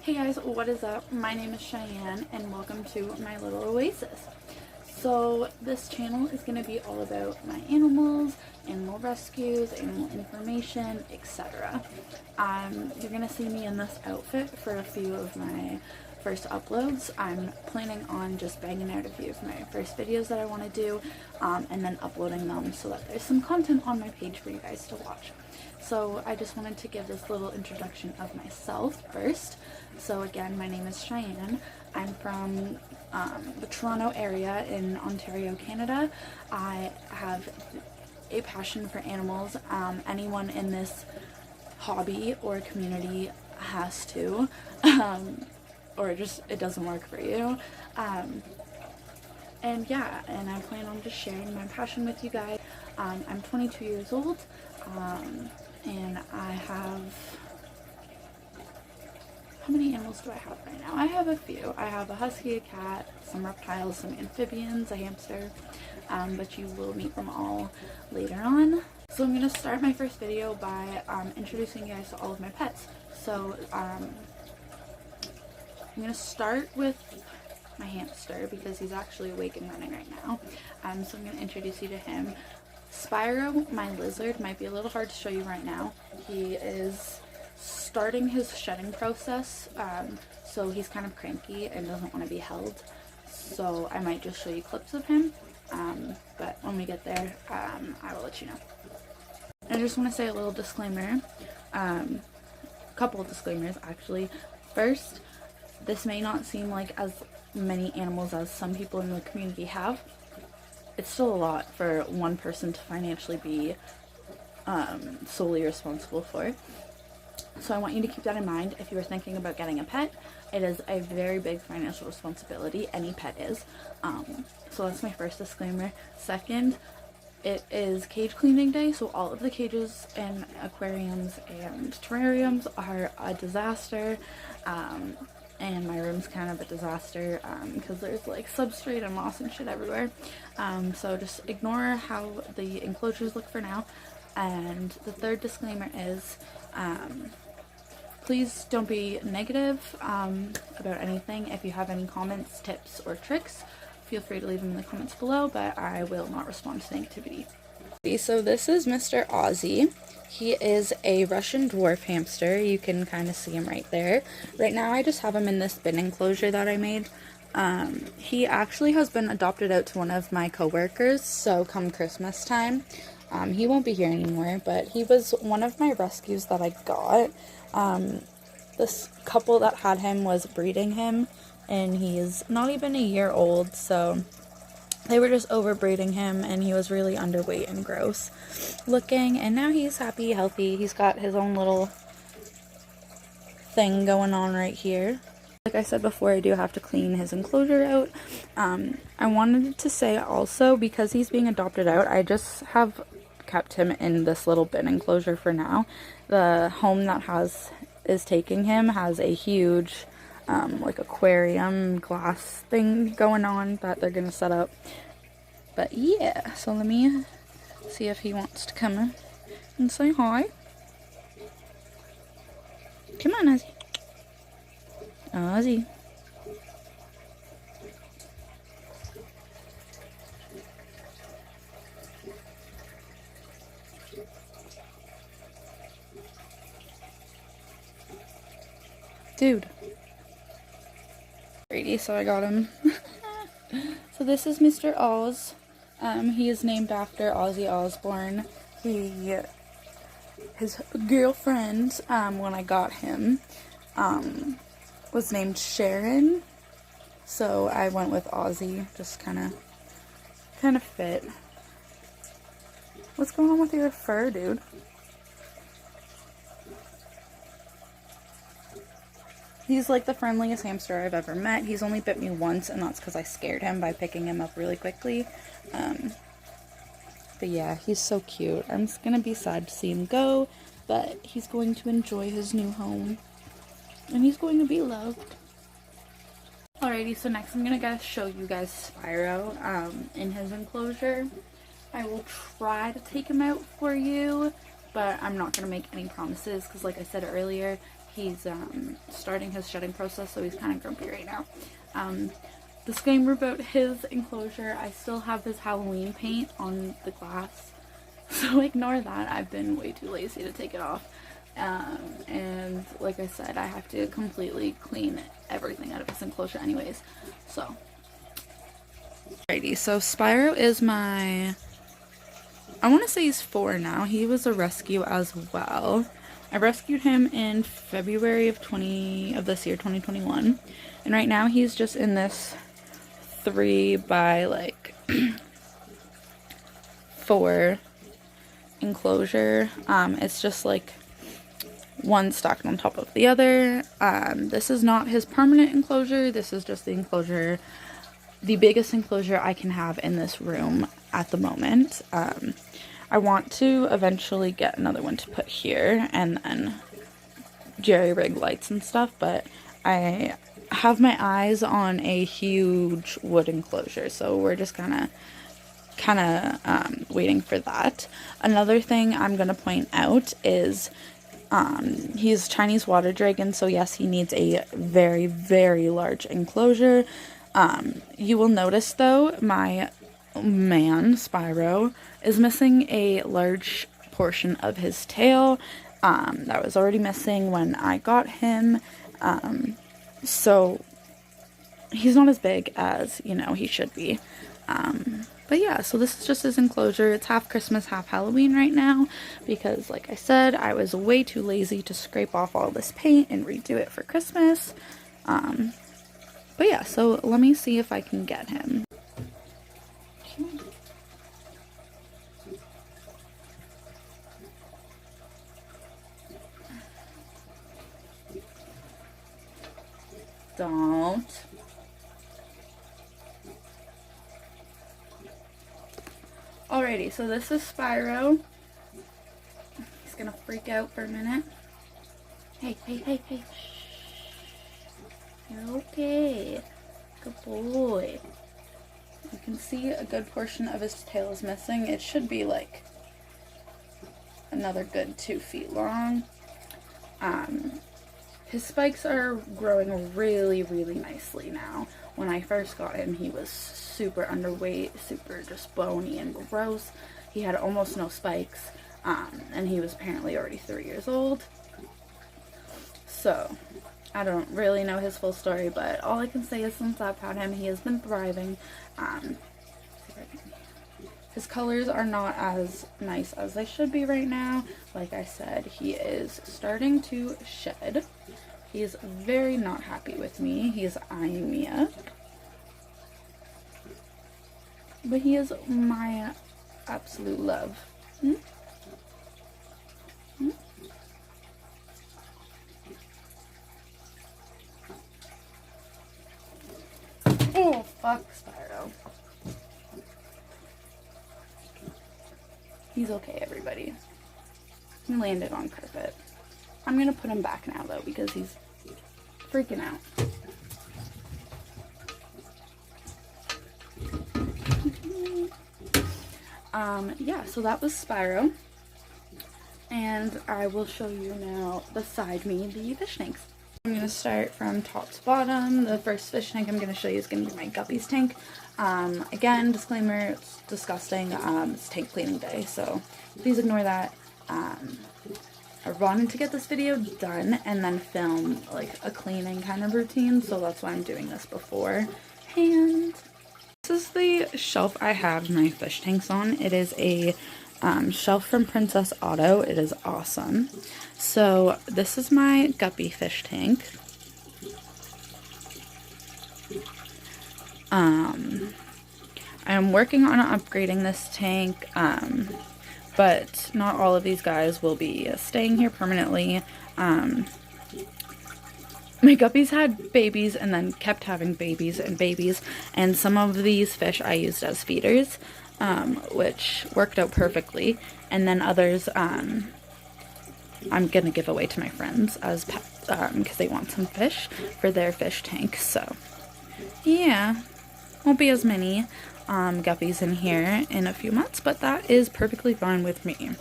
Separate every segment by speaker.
Speaker 1: Hey guys, what is up? My name is Cheyenne and welcome to my little oasis. So this channel is going to be all about my animals, animal rescues, animal information, etc. You're going to see me in this outfit for a few of my first uploads. I'm planning on just banging out a few of my first videos that I want to do and then uploading them so that there's some content on my page for you guys to watch. So I just wanted to give this little introduction of myself first. So again, my name is Cheyenne. I'm from the Toronto area in Ontario, Canada. I have a passion for animals. Anyone in this hobby or community has to, or just it doesn't work for you. And yeah, and I plan on just sharing my passion with you guys. I'm 22 years old, and I have, how many animals do I have right now? I have a few. I have a husky, a cat, some reptiles, some amphibians, a hamster, but you will meet them all later on. So I'm going to start my first video by introducing you guys to all of my pets. So I'm going to start with my hamster because he's actually awake and running right now. So I'm going to introduce you to him. Spyro, my lizard, might be a little hard to show you right now. He is starting his shedding process, so he's kind of cranky and doesn't want to be held. So I might just show you clips of him, but when we get there, I will let you know. I just want to say a little disclaimer, a couple of disclaimers actually. First, this may not seem like as many animals as some people in the community have. It's still a lot for one person to financially be solely responsible for. So I want you to keep that in mind if you are thinking about getting a pet. It is a very big financial responsibility. Any pet is. So that's my first disclaimer. Second, it is cage cleaning day, so all of the cages and aquariums and terrariums are a disaster. And my room's kind of a disaster because there's like substrate and moss and shit everywhere. So just ignore how the enclosures look for now. And the third disclaimer is please don't be negative about anything. If you have any comments, tips, or tricks, feel free to leave them in the comments below, but I will not respond to negativity. So this is Mr. Ozzy. He is a Russian dwarf hamster. You can kind of see him right there. Right now I just have him in this bin enclosure that I made. He actually has been adopted out to one of my coworkers, so come Christmas time, he won't be here anymore, but he was one of my rescues that I got. This couple that had him was breeding him, and he's not even a year old, so they were just overbreeding him, and he was really underweight and gross looking, and now he's happy, healthy. He's got his own little thing going on right here. Like I said before, I do have to clean his enclosure out. I wanted to say also, because he's being adopted out, I just have kept him in this little bin enclosure for now. The home that is taking him has a huge like aquarium glass thing going on that they're gonna set up. But yeah, so let me see if he wants to come and say hi. Come on, Ozzy. Ozzy. Dude. Alrighty, so I got him. So this is Mr. Oz. He is named after Ozzy Osbourne. His girlfriend, when I got him, was named Sharon. So I went with Ozzy, just kind of fit. What's going on with your fur, dude? He's like the friendliest hamster I've ever met. He's only bit me once, and that's because I scared him by picking him up really quickly. But yeah, he's so cute. I'm just gonna be sad to see him go, but he's going to enjoy his new home, and he's going to be loved. Alrighty, so next I'm gonna show you guys Spyro in his enclosure. I will try to take him out for you, but I'm not gonna make any promises because, like I said earlier, He's starting his shedding process, so he's kind of grumpy right now. Disclaimer about his enclosure, I still have his Halloween paint on the glass, so ignore that. I've been way too lazy to take it off. And like I said, I have to completely clean everything out of his enclosure anyways. So, alrighty, so Spyro is my, I want to say he's 4 now. He was a rescue as well. I rescued him in February of this year, 2021. And right now he's just in this 3 by like 4 enclosure. It's just like one stacked on top of the other. This is not his permanent enclosure. This is just the enclosure, the biggest enclosure I can have in this room at the moment. I want to eventually get another one to put here and then jerry-rig lights and stuff, but I have my eyes on a huge wood enclosure, so we're just kind of waiting for that. Another thing I'm going to point out is he's Chinese water dragon, so yes, he needs a very, very large enclosure. You will notice though, my man, Spyro, is missing a large portion of his tail. That was already missing when I got him. So he's not as big as, you know, he should be. But yeah, so this is just his enclosure. It's half Christmas, half Halloween right now because, like I said, I was way too lazy to scrape off all this paint and redo it for Christmas. But yeah, so let me see if I can get him. Don't. Alrighty, so this is Spyro. He's gonna freak out for a minute. Hey, hey, hey, hey. You're okay. Good boy. You can see a good portion of his tail is missing. It should be like another good 2 feet long. His spikes are growing really, really nicely now. When I first got him, he was super underweight, super just bony and gross. He had almost no spikes, and he was apparently already 3 years old. So, I don't really know his full story, but all I can say is since I've had him, he has been thriving. His colors are not as nice as they should be right now. Like I said, he is starting to shed. He's very not happy with me. He is eyeing me up. But he is my absolute love. Hmm? Hmm? Oh, fuck, Spyro. He's okay, everybody. He landed on carpet. I'm gonna put him back now, though, because he's freaking out. Yeah, so that was Spyro. And I will show you now beside me the fish tanks. I'm going to start from top to bottom. The first fish tank I'm going to show you is going to be my guppies tank. Again, disclaimer, it's disgusting. It's tank cleaning day, so please ignore that. I wanted to get this video done and then film like a cleaning kind of routine, so that's why I'm doing this beforehand. This is the shelf I have my fish tanks on. It is a shelf from Princess Auto. It is awesome. So this is my guppy fish tank. I'm working on upgrading this tank, but not all of these guys will be staying here permanently. My guppies had babies and then kept having babies, and some of these fish I used as feeders, which worked out perfectly, and then others I'm gonna give away to my friends as pets, because they want some fish for their fish tank. So yeah, won't be as many guppies in here in a few months, but that is perfectly fine with me.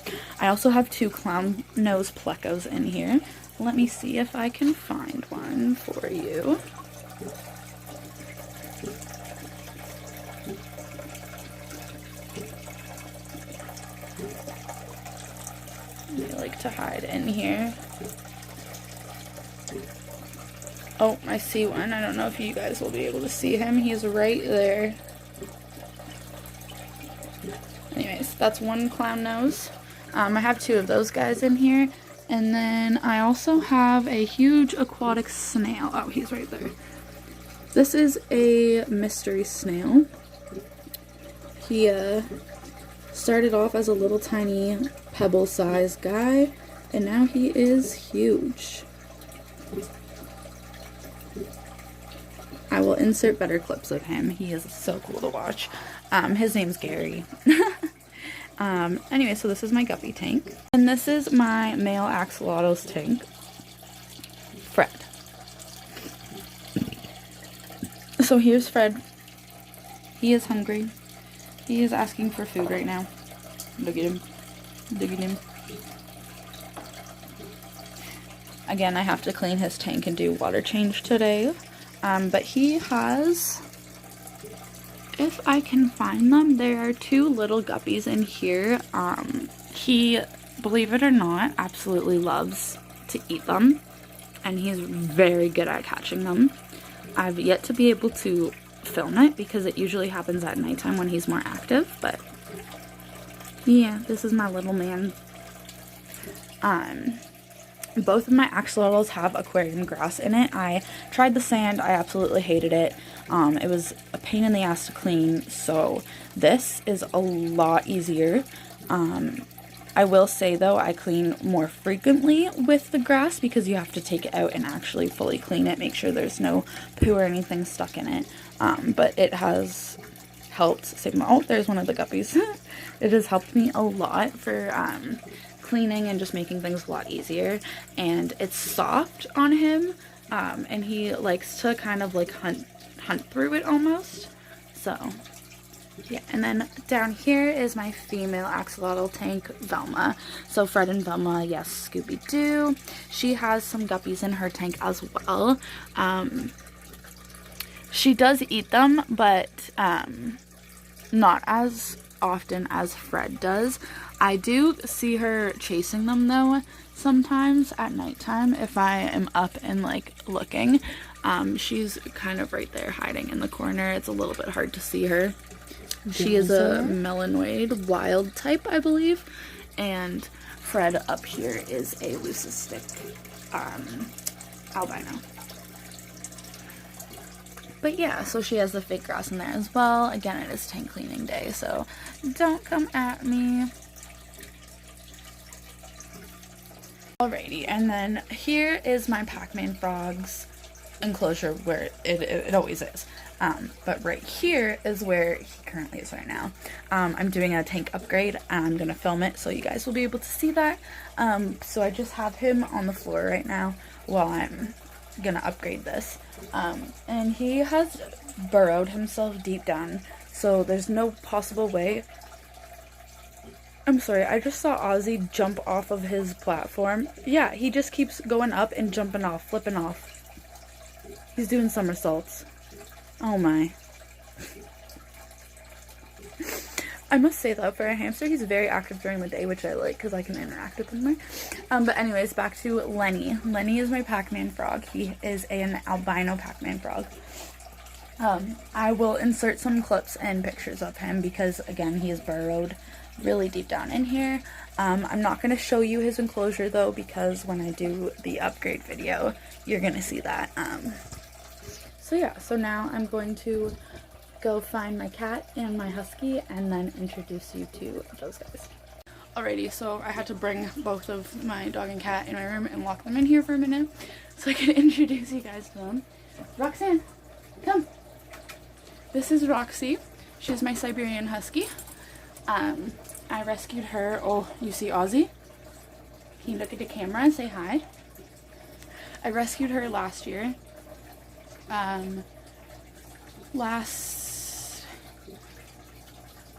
Speaker 1: I also have 2 clown nose plecos in here. let me see if I can find one for you. I like to hide in here. Oh, I see one. I don't know if you guys will be able to see him. He's right there. Anyways, that's one clown nose. I have two of those guys in here. And then I also have a huge aquatic snail. Oh, he's right there. This is a mystery snail. He started off as a little tiny pebble-sized guy, and now he is huge. I will insert better clips of him. He is so cool to watch. His name's Gary. Anyway, so this is my guppy tank. And this is my male axolotl's tank, Fred. So here's Fred. He is hungry. He is asking for food right now. Look at him. Look at him. Again, I have to clean his tank and do water change today. But he has, if I can find them, there are two little guppies in here. He, believe it or not, absolutely loves to eat them, and he's very good at catching them. I've yet to be able to film it because it usually happens at nighttime when he's more active, but yeah, this is my little man. Both of my axolotls have aquarium grass in it. I tried the sand. I absolutely hated it. It was a pain in the ass to clean, so this is a lot easier. I will say, though, I clean more frequently with the grass because you have to take it out and actually fully clean it, make sure there's no poo or anything stuck in it. But it has helped save my... Oh, there's one of the guppies. It has helped me a lot for... cleaning and just making things a lot easier, and it's soft on him, and he likes to kind of like hunt through it almost. So yeah, and then down here is my female axolotl tank, Velma. So Fred and Velma, yes, Scooby-Doo. She has some guppies in her tank as well. She does eat them, but not as often as Fred does. I do see her chasing them though sometimes at nighttime if I am up and like looking. She's kind of right there hiding in the corner. It's a little bit hard to see her. She is a melanoid wild type, I believe, and Fred up here is a leucistic albino. But yeah, so she has the fake grass in there as well. Again, it is tank cleaning day, so don't come at me. Alrighty, and then here is my Pac-Man frog's enclosure where it always is. But right here is where he currently is right now. I'm doing a tank upgrade, and I'm going to film it so you guys will be able to see that. So I just have him on the floor right now while I'm going to upgrade this. And he has burrowed himself deep down, so there's no possible way. I'm sorry, I just saw Ozzy jump off of his platform. Yeah, he just keeps going up and jumping off, flipping off. He's doing somersaults. Oh my. I must say though, for a hamster, he's very active during the day, which I like because I can interact with him more. But anyways, back to Lenny. Lenny is my Pac-Man frog. He is an albino Pac-Man frog. I will insert some clips and pictures of him because, again, he is burrowed really deep down in here. I'm not going to show you his enclosure though because when I do the upgrade video, you're going to see that. So yeah, so now I'm going to go find my cat and my husky and then introduce you to those guys. Alrighty, so I had to bring both of my dog and cat in my room and lock them in here for a minute so I can introduce you guys to them. Roxanne, come. This is Roxy. She's my Siberian husky. I rescued her. Oh, you see Ozzy? Can you look at the camera and say hi? I rescued her last year. Last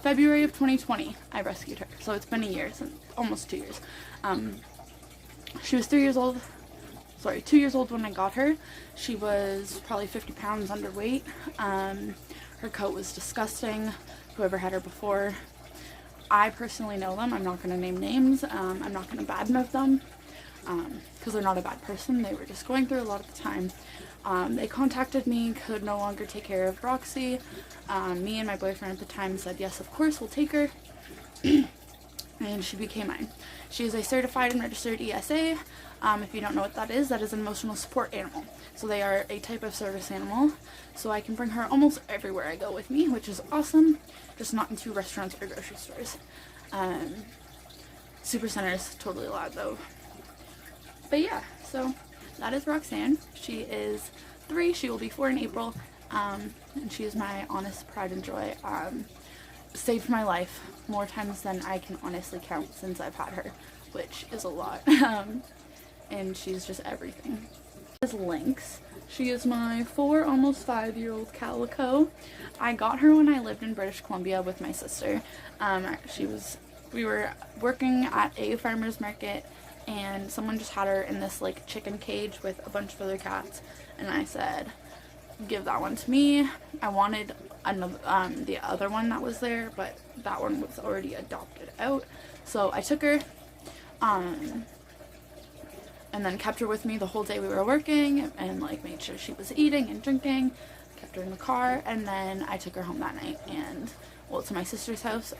Speaker 1: February of 2020, I rescued her. So it's been a year, almost 2 years. She was 3 years old sorry, 2 years old when I got her. She was probably 50 pounds underweight. Her coat was disgusting. Whoever had her before, I personally know them. I'm not going to name names. I'm not going to badmouth them because they're not a bad person. They were just going through a lot at the time. They contacted me, could no longer take care of Roxy. Me and my boyfriend at the time said, yes, of course, we'll take her. And she became mine. She is a certified and registered ESA. If you don't know what that is an emotional support animal. So they are a type of service animal. So I can bring her almost everywhere I go with me, which is awesome. Just not into restaurants or grocery stores. Super center is totally allowed though. But yeah, so that is Roxanne. She is 3. She will be 4 in April. And she is my honest pride and joy. Saved my life more times than I can honestly count since I've had her, which is a lot. And she's just everything. This is Lynx. She is my 4, almost 5-year-old calico. I got her when I lived in British Columbia with my sister. We were working at a farmer's market and someone just had her in this like chicken cage with a bunch of other cats, and I said, give that one to me. I wanted another, the other one that was there, but that one was already adopted out. So I took her, and then kept her with me the whole day we were working, and like made sure she was eating and drinking, kept her in the car, and then I took her home that night and, well, to my sister's house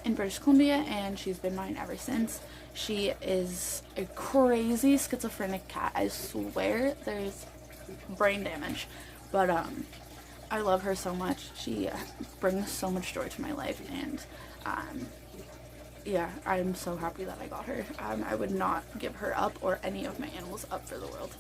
Speaker 1: in British Columbia, and she's been mine ever since. She is a crazy schizophrenic cat. I swear there's brain damage, but I love her so much. She brings so much joy to my life, and yeah, I'm so happy that I got her. I would not give her up or any of my animals up for the world.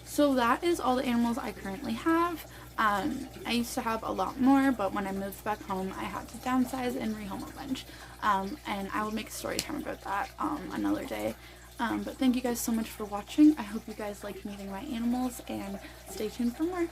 Speaker 1: So that is all the animals I currently have. I used to have a lot more, but when I moved back home, I had to downsize and rehome a bunch. And I will make a story time about that another day. But thank you guys so much for watching. I hope you guys liked meeting my animals, and stay tuned for more.